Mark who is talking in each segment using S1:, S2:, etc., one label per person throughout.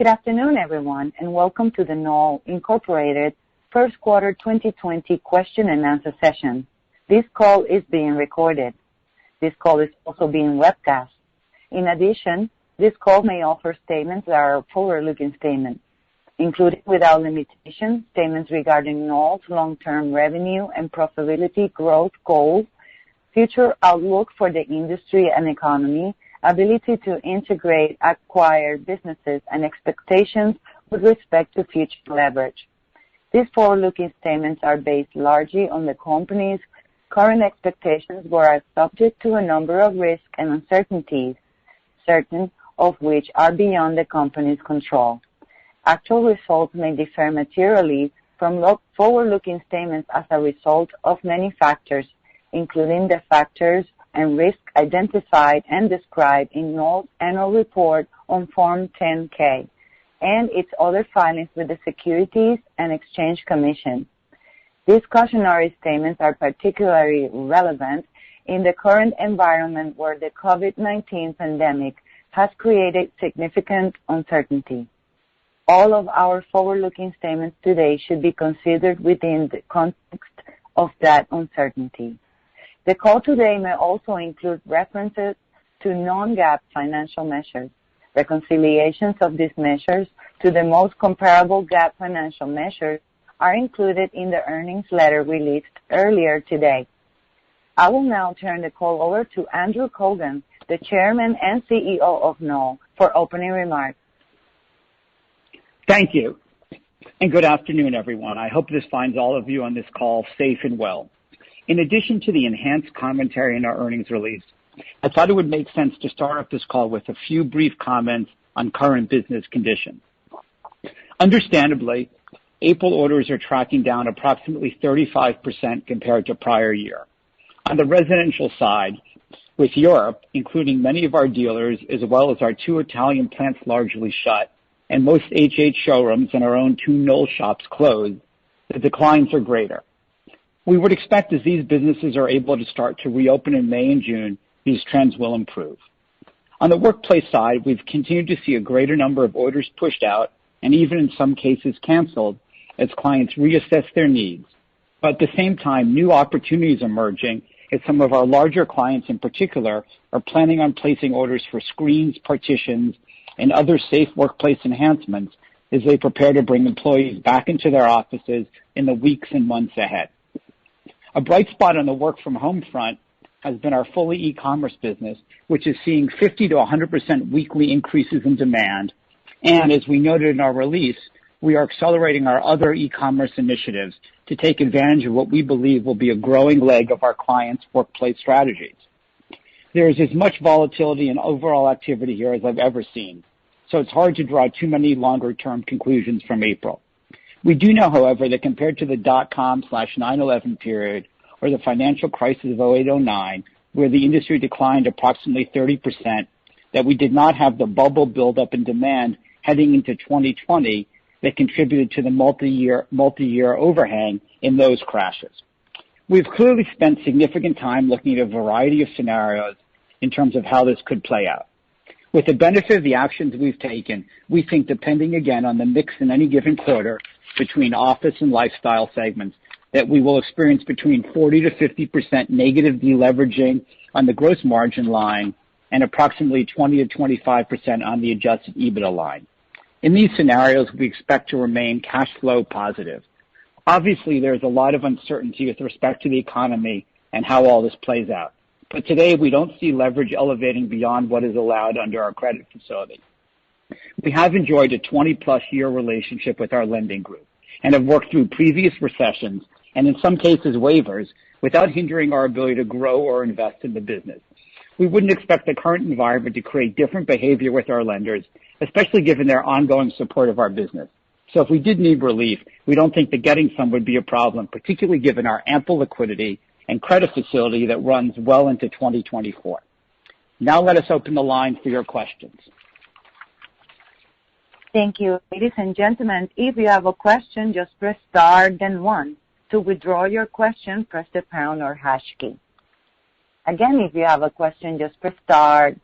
S1: Good afternoon, everyone, and welcome to the Knoll Incorporated First Quarter 2020 Question and Answer Session. This call is being recorded. This call is also being webcast. In addition, this call may offer statements that are forward-looking statements, including without limitation statements regarding Knoll's long-term revenue and profitability growth goals, future outlook for the industry and economy, ability to integrate acquired businesses, and expectations with respect to future leverage. These forward-looking statements are based largely on the company's current expectations, but are subject to a number of risks and uncertainties, certain of which are beyond the company's control. Actual results may differ materially from forward-looking statements as a result of many factors, including the factors and risks identified and described in Knoll's annual report on Form 10-K and its other filings with the Securities and Exchange Commission. These cautionary statements are particularly relevant in the current environment where the COVID-19 pandemic has created significant uncertainty. All of our forward-looking statements today should be considered within the context of that uncertainty. The call today may also include references to non-GAAP financial measures. Reconciliations of these measures to the most comparable GAAP financial measures are included in the earnings letter released earlier today. I will now turn the call over to Andrew Cogan, the Chairman and CEO of Knoll, for opening remarks.
S2: Thank you, and good afternoon, everyone. I hope this finds all of you on this call safe and well. In addition to the enhanced commentary in our earnings release, I thought it would make sense to start off this call with a few brief comments on current business conditions. Understandably, April orders are tracking down approximately 35% compared to prior year. On the residential side, with Europe, including many of our dealers, as well as our 2 Italian plants largely shut, and most HH showrooms and our own 2 Knoll shops closed, the declines are greater. We would expect as these businesses are able to start to reopen in May and June, these trends will improve. On the workplace side, we've continued to see a greater number of orders pushed out and even in some cases canceled as clients reassess their needs. But at the same time, new opportunities are emerging as some of our larger clients in particular are planning on placing orders for screens, partitions, and other safe workplace enhancements as they prepare to bring employees back into their offices in the weeks and months ahead. A bright spot on the work-from-home front has been our fully e-commerce business, which is seeing 50 to 100% weekly increases in demand. And as we noted in our release, we are accelerating our other e-commerce initiatives to take advantage of what we believe will be a growing leg of our clients' workplace strategies. There is as much volatility and overall activity here as I've ever seen, so it's hard to draw too many longer-term conclusions from April. We do know, however, that compared to the .com/9/11 period or the financial crisis of 08-09, where the industry declined approximately 30%, that we did not have the bubble buildup in demand heading into 2020 that contributed to the multi-year overhang in those crashes. We've clearly spent significant time looking at a variety of scenarios in terms of how this could play out. With the benefit of the actions we've taken, we think depending again on the mix in any given quarter between office and lifestyle segments, that we will experience between 40 to 50% negative deleveraging on the gross margin line and approximately 20 to 25% on the adjusted EBITDA line. In these scenarios, we expect to remain cash flow positive. Obviously, there's a lot of uncertainty with respect to the economy and how all this plays out. But today, we don't see leverage elevating beyond what is allowed under our credit facility. We have enjoyed a 20-plus year relationship with our lending group and have worked through previous recessions and in some cases waivers without hindering our ability to grow or invest in the business. We wouldn't expect the current environment to create different behavior with our lenders, especially given their ongoing support of our business. So if we did need relief, we don't think that getting some would be a problem, particularly given our ample liquidity and credit facility that runs well into 2024. Now let us open the line for your questions.
S1: Thank you. Ladies and gentlemen, if you have a question, just press star, then 1. To withdraw your question, press the pound or hash key. Again, if you have a question, just press star.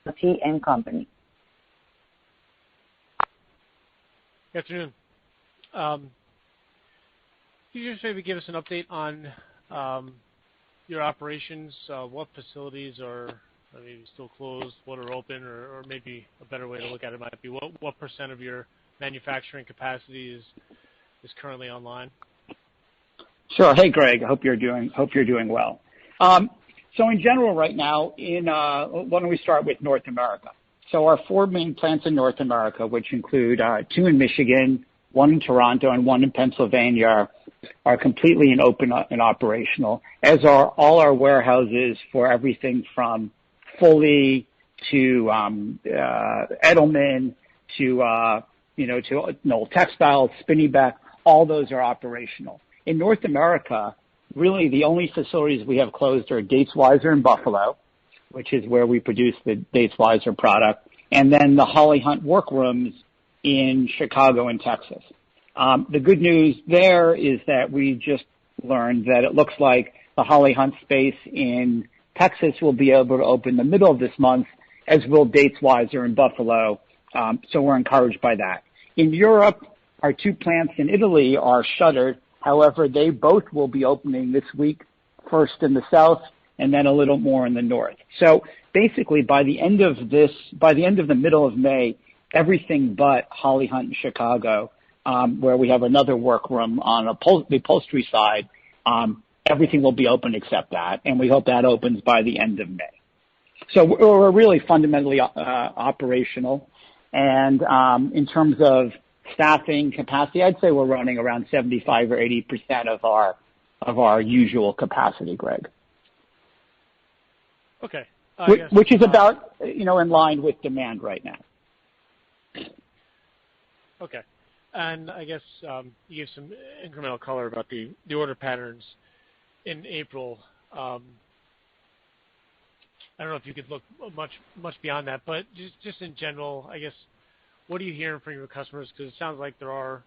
S1: Realty and Company.
S3: Good afternoon. Can you just maybe give us an update on your operations? What facilities are maybe still closed, what are open, or maybe a better way to look at it might be what percent of your manufacturing capacity is currently online?
S2: Sure. Hey, Greg. I hope you're doing well. So in general, right now, why don't we start with North America? So our 4 main plants in North America, which include 2 in Michigan, 1 in Toronto, and 1 in Pennsylvania, are completely open and operational, as are all our warehouses for everything from Foley to Edelman to Knoll Textiles, Spinneybek. All those are operational. In North America, really the only facilities we have closed are Datesweiser in Buffalo, which is where we produce the Datesweiser product, and then the Holly Hunt workrooms in Chicago and Texas. The good news there is that we just learned that it looks like the Holly Hunt space in Texas will be able to open the middle of this month, as will Datesweiser in Buffalo. So we're encouraged by that. In Europe, our 2 plants in Italy are shuttered. However, they both will be opening this week, first in the south and then a little more in the north. So basically, by the end of the middle of May, everything but Holly Hunt in Chicago, where we have another workroom on the upholstery side, everything will be open except that, and we hope that opens by the end of May. So we're really fundamentally operational, and in terms of staffing capacity, I'd say we're running around 75 or 80% of our usual capacity, Greg.
S3: Okay.
S2: Which is about in line with demand right now.
S3: Okay. And I guess you gave some incremental color about the order patterns in April. I don't know if you could look much beyond that, but just in general, I guess, what are you hearing from your customers? Because it sounds like there are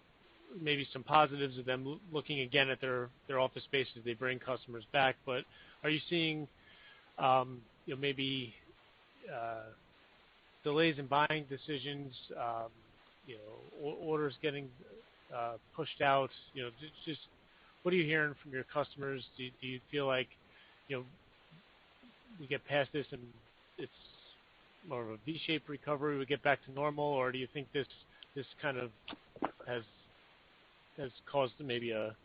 S3: maybe some positives of them looking again at their office space as they bring customers back. But are you seeing maybe delays in buying decisions, orders getting pushed out? Just what are you hearing from your customers? Do you feel like we get past this and it's more of a V-shaped recovery, we get back to normal, or do you think this kind of has caused maybe a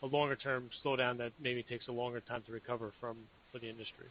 S3: longer term slowdown that maybe takes a longer time to recover for the industry?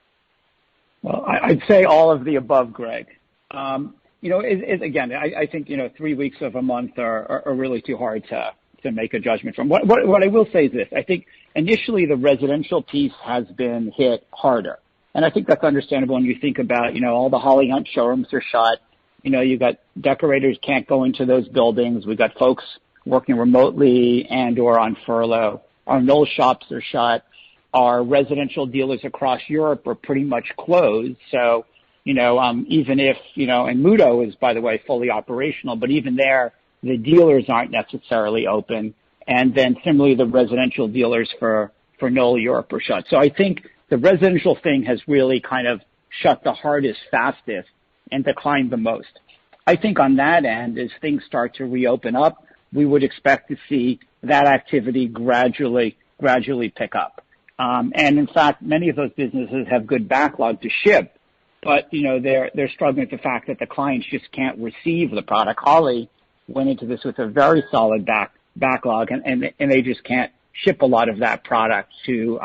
S2: Well, I'd say all of the above, Greg. Again, I think 3 weeks of a month are really too hard to make a judgment from. What I will say is this: I think initially the residential piece has been hit harder. And I think that's understandable when you think about, all the Holly Hunt showrooms are shut. You got decorators can't go into those buildings. We got folks working remotely and or on furlough. Our Knoll shops are shut. Our residential dealers across Europe are pretty much closed. So, even if, and Muto is, by the way, fully operational, but even there, the dealers aren't necessarily open. And then similarly, the residential dealers for Knoll Europe are shut. So I think the residential thing has really kind of shut the hardest, fastest, and declined the most. I think on that end, as things start to reopen up, we would expect to see that activity gradually pick up. And in fact, many of those businesses have good backlog to ship, but they're struggling with the fact that the clients just can't receive the product. Holly went into this with a very solid backlog, and they just can't ship a lot of that product to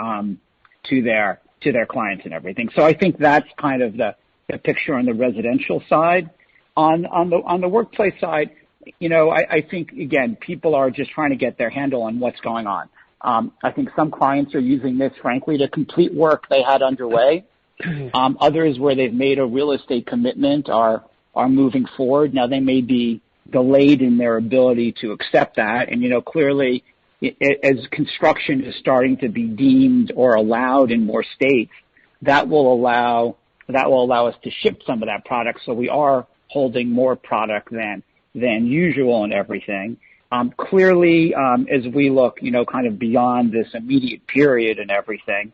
S2: their clients and everything. So I think that's kind of the picture on the residential side. On the workplace side, I think again, people are just trying to get their handle on what's going on. I think some clients are using this, frankly, to complete work they had underway. Others, where they've made a real estate commitment, are moving forward. Now, they may be delayed in their ability to accept that. And, clearly, as construction is starting to be deemed or allowed in more states, that will allow us to ship some of that product. So we are holding more product than usual and everything. Clearly, as we look, kind of beyond this immediate period and everything,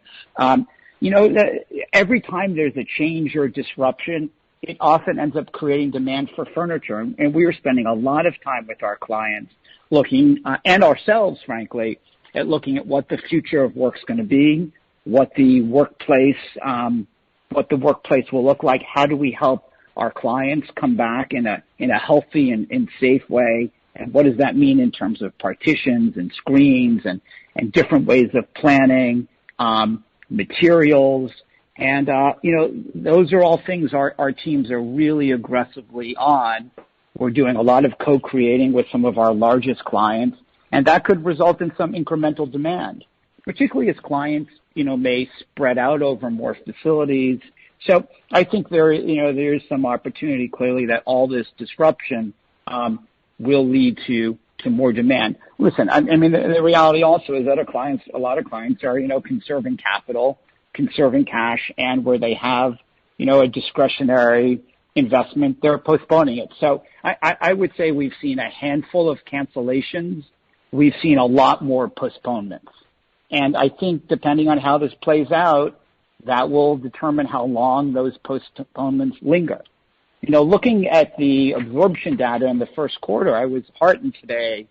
S2: every time there's a change or disruption, it often ends up creating demand for furniture. And we are spending a lot of time with our clients looking, and ourselves, frankly, at looking at what the future of work's going to be, what the workplace will look like. How do we help our clients come back in a healthy and safe way? And what does that mean in terms of partitions and screens and different ways of planning, materials? And, those are all things our teams are really aggressively on. We're doing a lot of co-creating with some of our largest clients, and that could result in some incremental demand, particularly as clients, may spread out over more facilities. So I think there is some opportunity clearly that all this disruption will lead to more demand. Listen, I mean, the reality also is that a lot of clients are, conserving capital, conserving cash, and where they have, a discretionary investment, they're postponing it. So I would say we've seen a handful of cancellations. We've seen a lot more postponements. And I think depending on how this plays out, that will determine how long those postponements linger. Looking at the absorption data in the first quarter, I was heartened today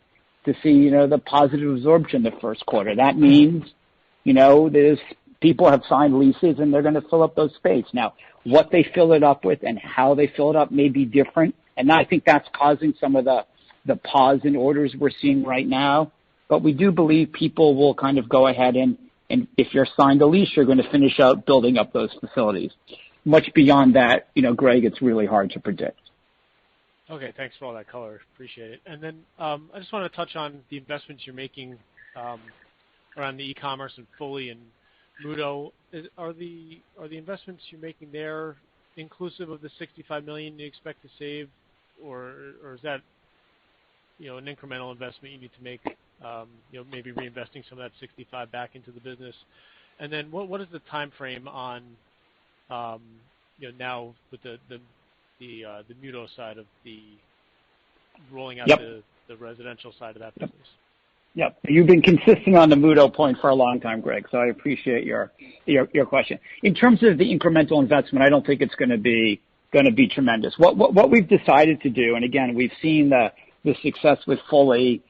S2: to see, the positive absorption in the first quarter. That means, there's people have signed leases and they're going to fill up those space. Now, what they fill it up with and how they fill it up may be different. And I think that's causing some of the pause in orders we're seeing right now. But we do believe people will kind of go ahead and if you're signed a lease, you're going to finish out building up those facilities. Much beyond that, Greg, it's really hard to predict.
S3: Okay, thanks for all that color. Appreciate it. And then I just want to touch on the investments you're making around the e-commerce and Fully and Mudo. Are the investments you're making there inclusive of the $65 million you expect to save, or is that an incremental investment you need to make? Maybe reinvesting some of that 65 back into the business. And then what is the time frame on now with the Mudo side of the rolling out the residential side of that business?
S2: Yep. You've been consistent on the Mudo point for a long time, Greg, so I appreciate your question. In terms of the incremental investment, I don't think it's going to be tremendous. What we've decided to do, and again, we've seen the success with Fully,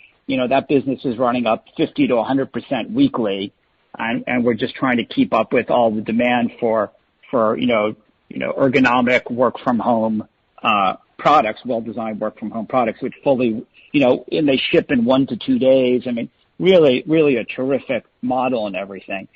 S2: that business is running up 50 to 100% weekly, and we're just trying to keep up with all the demand for ergonomic work from home products, well-designed work from home products, which Fully, and they ship in 1 to 2 days. I mean, really a terrific model and everything.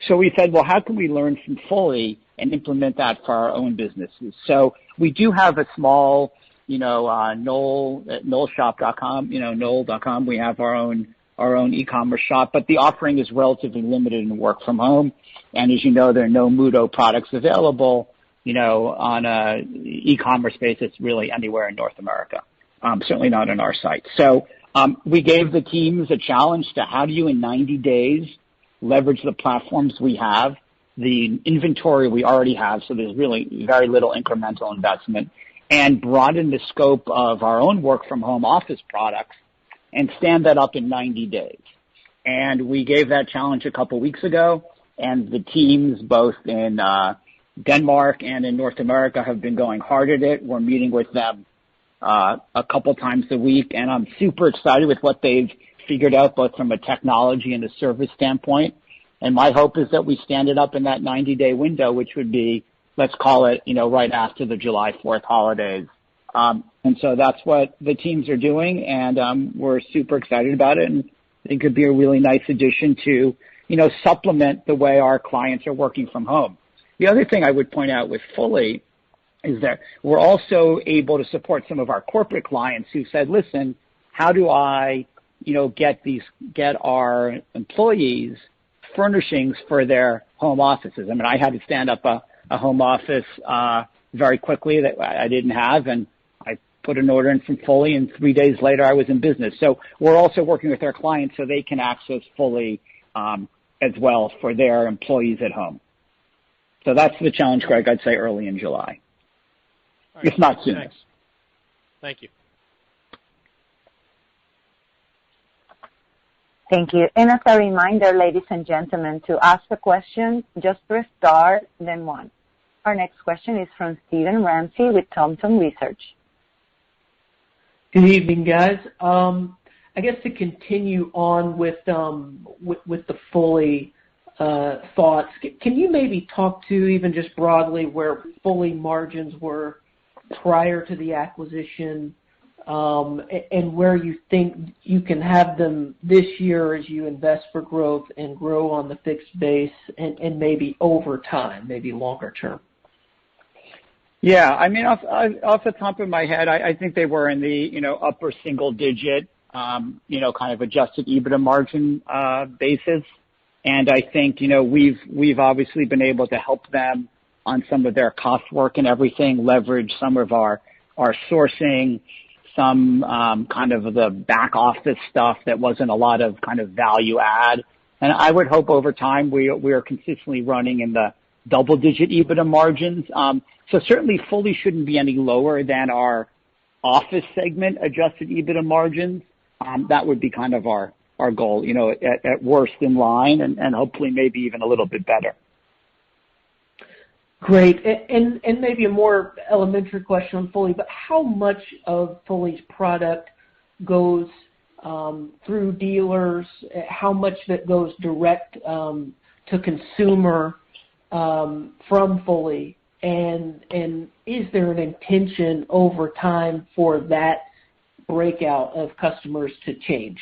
S2: So we said, well, how can we learn from Fully and implement that for our own businesses? So we do have a small, Knoll at knollshop.com, knoll.com. We have our own e-commerce shop, but the offering is relatively limited in work from home. And as you know, there are no Mudo products available, on a e-commerce basis really anywhere in North America. Certainly not on our site. So we gave the teams a challenge to how do you in 90 days leverage the platforms we have, the inventory we already have, so there's really very little incremental investment, and broaden the scope of our own work from home office products and stand that up in 90 days. And we gave that challenge a couple weeks ago, and the teams both in Denmark and in North America have been going hard at it. We're meeting with them a couple times a week, and I'm super excited with what they've figured out both from a technology and a service standpoint. And my hope is that we stand it up in that 90-day window, which would be, let's call it, right after the July 4th holidays. And so that's what the teams are doing, and we're super excited about it, and I think it could be a really nice addition to, supplement the way our clients are working from home. The other thing I would point out with Fully is that we're also able to support some of our corporate clients who said, listen, how do I, get our employees furnishings for their home offices? I mean, I had to stand up a home office very quickly that I didn't have, and I put an order in from Fully, and 3 days later I was in business. So we're also working with our clients so they can access Fully as well for their employees at home. So that's the challenge, Greg, I'd say early in July,
S3: right,
S2: if not sooner.
S3: Thanks. Thank you.
S1: Thank you. And as a reminder, ladies and gentlemen, to ask a question, just press star, then 1. Our next question is from Steven Ramsey with Thompson Research.
S4: Good evening, guys. I guess to continue on with the Fully thoughts, can you maybe talk to even just broadly where Fully margins were prior to the acquisition, and where you think you can have them this year as you invest for growth and grow on the fixed base, and maybe over time, maybe longer term?
S2: Yeah, I mean, off the top of my head, I think they were in the upper single digit, kind of adjusted EBITDA margin basis, and I think we've obviously been able to help them on some of their cost work and everything, leverage some of our sourcing, some kind of the back office stuff that wasn't a lot of kind of value add, and I would hope over time we are consistently running in the double-digit EBITDA margins. So certainly Fully shouldn't be any lower than our office segment adjusted EBITDA margins. That would be kind of our goal, at worst in line, and hopefully maybe even a little bit better.
S4: Great. And maybe a more elementary question on Fully, but how much of Fully's product goes through dealers? How much of it goes direct to consumer from Fully, and is there an intention over time for that breakout of customers to change?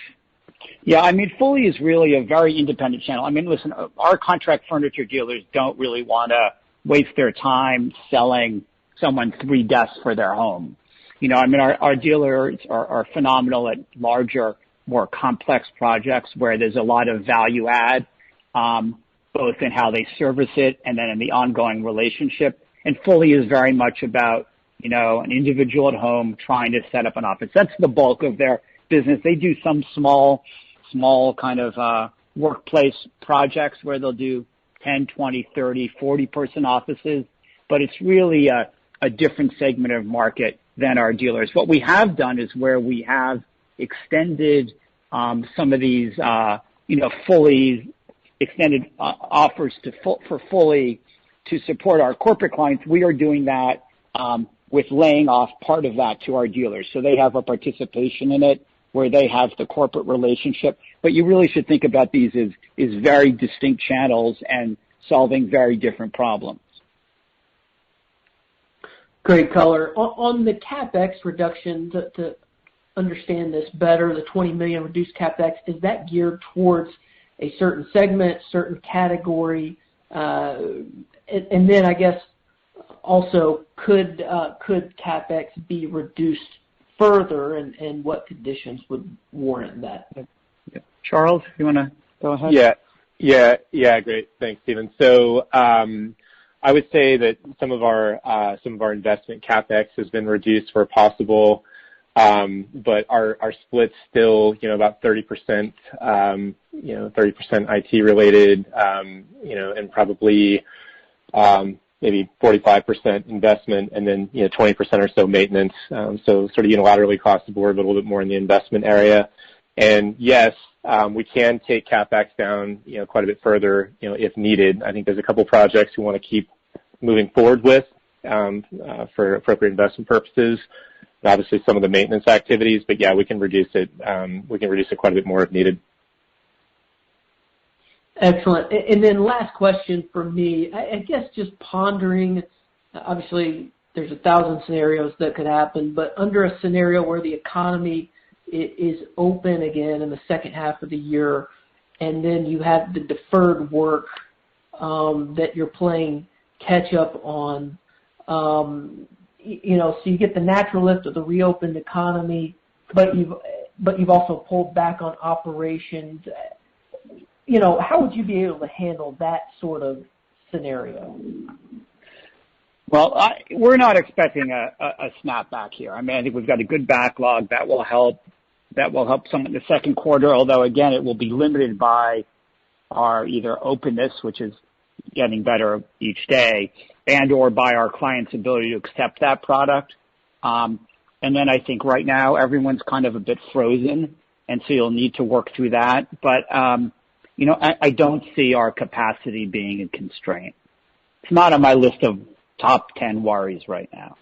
S2: Yeah, I mean, Fully is really a very independent channel. I mean, listen, our contract furniture dealers don't really want to waste their time selling someone 3 desks for their home. I mean, our dealers are phenomenal at larger, more complex projects where there's a lot of value add, both in how they service it and then in the ongoing relationship. And Fully is very much about, an individual at home trying to set up an office. That's the bulk of their business. They do some small kind of workplace projects where they'll do 10, 20, 30, 40-person offices, but it's really a different segment of market than our dealers. What we have done is where we have extended some of these, Fully extended offers for Fully to support our corporate clients. We are doing that with laying off part of that to our dealers. So they have a participation in it where they have the corporate relationship. But you really should think about these as very distinct channels and solving very different problems.
S4: Great color. On the CapEx reduction, to understand this better, the $20 million reduced CapEx, is that geared towards a certain segment, certain category? And then I guess also could CapEx be reduced further, and what conditions would warrant that?
S2: Charles, you want to go ahead?
S5: Yeah. Great. Thanks, Stephen. So I would say that some of our investment CapEx has been reduced where possible, but our split's still about 30%, 30% IT related, and probably maybe 45% investment, and then 20% or so maintenance. So sort of unilaterally across the board, but a little bit more in the investment area. And yes, we can take CapEx down quite a bit further if needed. I think there's a couple projects we want to keep moving forward with for appropriate investment purposes. And obviously some of the maintenance activities, but yeah, we can reduce it. We can reduce it quite a bit more if needed.
S4: Excellent. And then last question for me, I guess just pondering, obviously there's 1,000 scenarios that could happen, but under a scenario where the economy is open again in the second half of the year, and then you have the deferred work that you're playing catch up on, so you get the natural lift of the reopened economy, but you've also pulled back on operations. How would you be able to handle that sort of scenario?
S2: Well, we're not expecting a snapback here. I mean, I think we've got a good backlog that will help. That will help some in the second quarter, although again, it will be limited by our either openness, which is getting better each day, and or by our clients' ability to accept that product. And then I think right now everyone's kind of a bit frozen, and so you'll need to work through that. But I don't see our capacity being a constraint. It's not on my list of top 10 worries right now.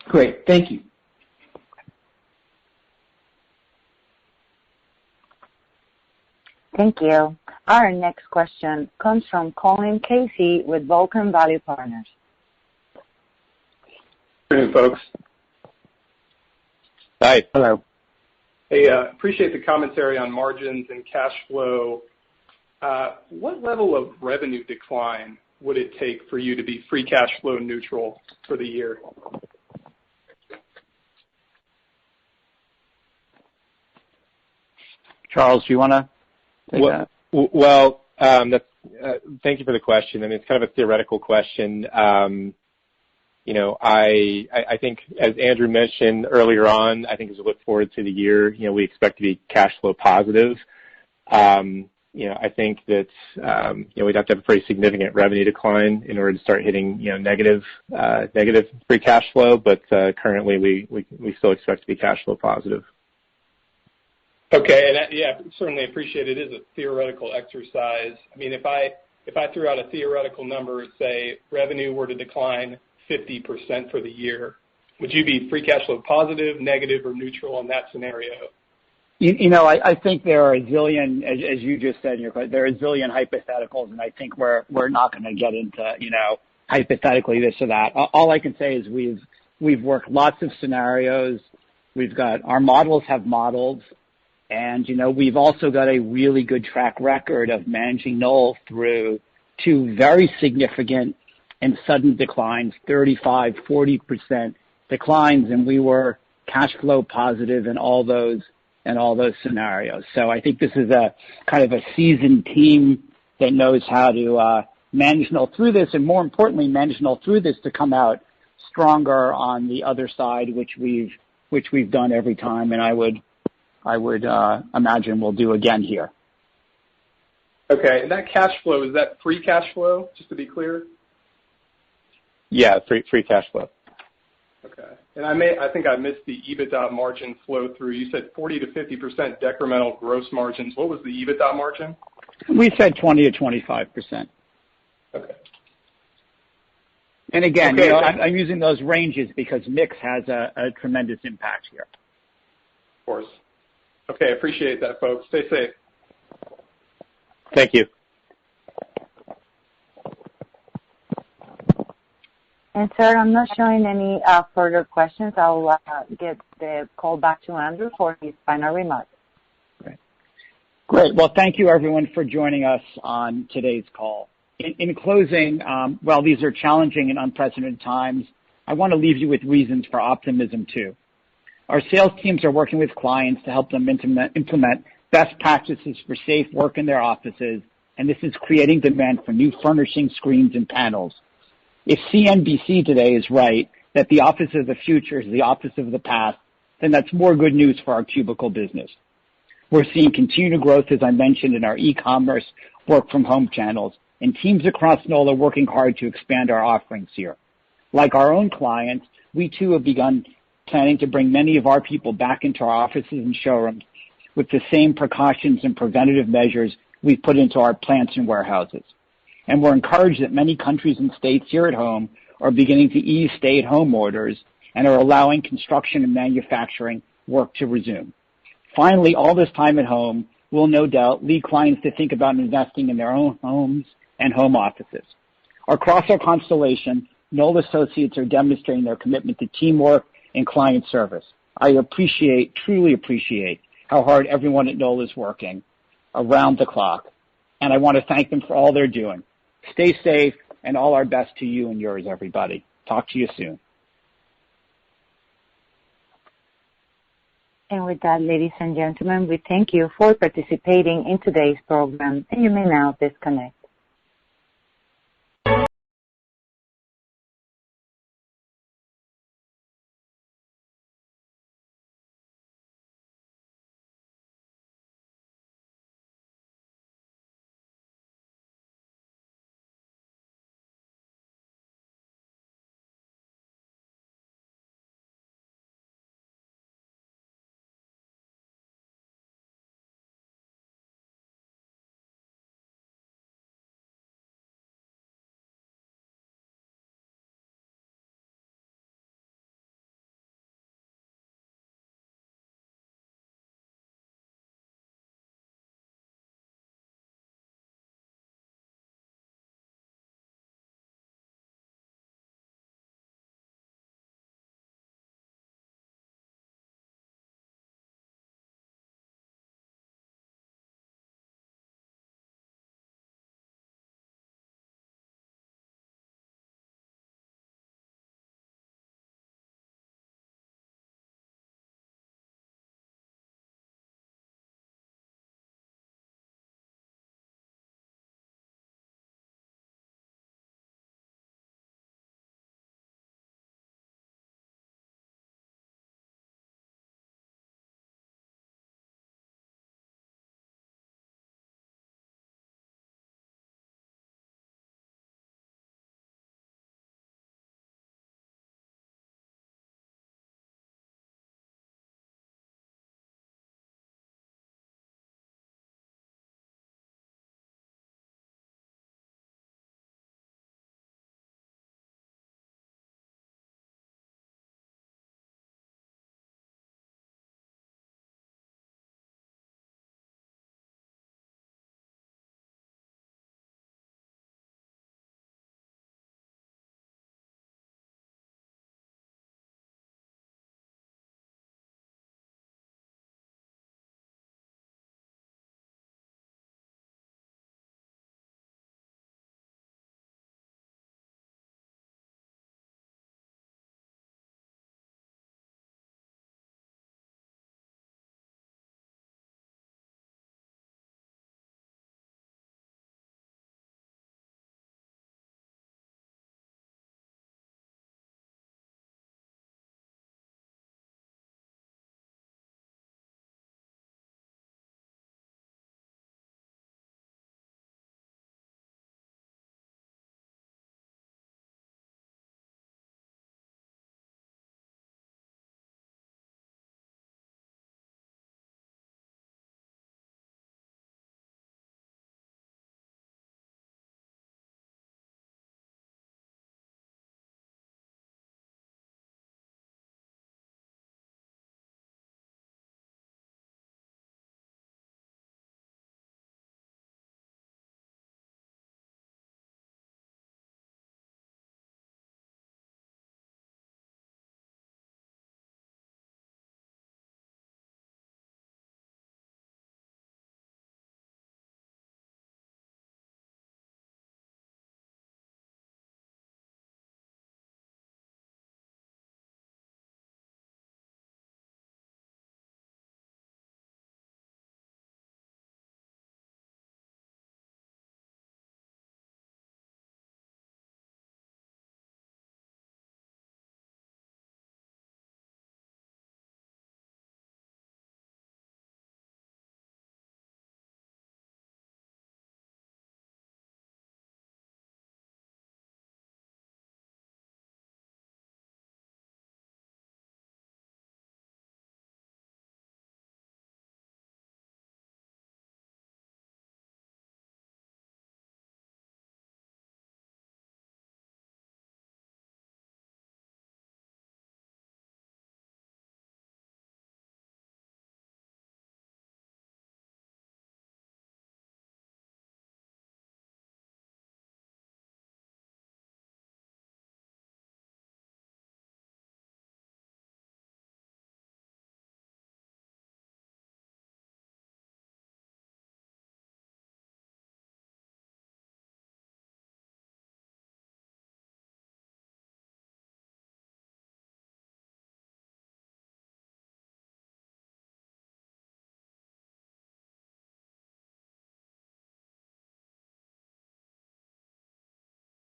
S4: Great. Thank you.
S1: Thank you. Our next question comes from Colin Casey with Vulcan Value Partners.
S6: Good afternoon, folks.
S5: Hi.
S2: Hello.
S6: Hey, appreciate the commentary on margins and cash flow. What level of revenue decline would it take for you to be free cash flow neutral for the year?
S2: Charles, do you want to take that?
S5: Well, thank you for the question. I mean, it's kind of a theoretical question. I think, as Andrew mentioned earlier on, I think as we look forward to the year, we expect to be cash flow positive. I think that we'd have to have a pretty significant revenue decline in order to start hitting negative free cash flow. But currently, we still expect to be cash flow positive.
S6: Okay, and certainly appreciate it is a theoretical exercise. I mean, if I threw out a theoretical number, say revenue were to decline 50% for the year, would you be free cash flow positive, negative, or neutral in that scenario?
S2: I think there are a zillion, as you just said in your question, there are a zillion hypotheticals, and I think we're not going to get into, hypothetically this or that. All I can say is we've worked lots of scenarios. Our models have models, and, we've also got a really good track record of managing Knoll through two very significant and sudden declines, 35, 40% declines, and we were cash flow positive in all those scenarios. So I think this is a kind of a seasoned team that knows how to manage Knoll through this, and more importantly, manage Knoll through this to come out stronger on the other side, which we've done every time, and I would imagine we'll do again here.
S6: Okay, and that cash flow, is that free cash flow, just to be clear?
S5: Yeah, free cash flow.
S6: Okay. And I think I missed the EBITDA margin flow through. You said 40 to 50% decremental gross margins. What was the EBITDA margin?
S2: We said 20 to 25%.
S6: Okay.
S2: And again,
S6: okay.
S2: I'm using those ranges because mix has a tremendous impact here.
S6: Of course. Okay, appreciate that, folks. Stay safe.
S5: Thank you.
S1: And sir, I'm not showing any further questions. I'll get the call back to Andrew for his final remarks.
S2: Great. Well, thank you everyone for joining us on today's call. In closing, while these are challenging and unprecedented times, I want to leave you with reasons for optimism too. Our sales teams are working with clients to help them implement best practices for safe work in their offices, and this is creating demand for new furnishing, screens, and panels. If CNBC today is right, that the office of the future is the office of the past, then that's more good news for our cubicle business. We're seeing continued growth, as I mentioned, in our e-commerce work-from-home channels, and teams across Knoll are working hard to expand our offerings here. Like our own clients, we too have begun planning to bring many of our people back into our offices and showrooms with the same precautions and preventative measures we've put into our plants and warehouses. And we're encouraged that many countries and states here at home are beginning to ease stay-at-home orders and are allowing construction and manufacturing work to resume. Finally, all this time at home will no doubt lead clients to think about investing in their own homes and home offices. Across our constellation, Knoll associates are demonstrating their commitment to teamwork and client service. I truly appreciate how hard everyone at Knoll is working around the clock, and I want to thank them for all they're doing. Stay safe, and all our best to you and yours, everybody. Talk to you soon.
S1: And with that, ladies and gentlemen, we thank you for participating in today's program, and you may now disconnect.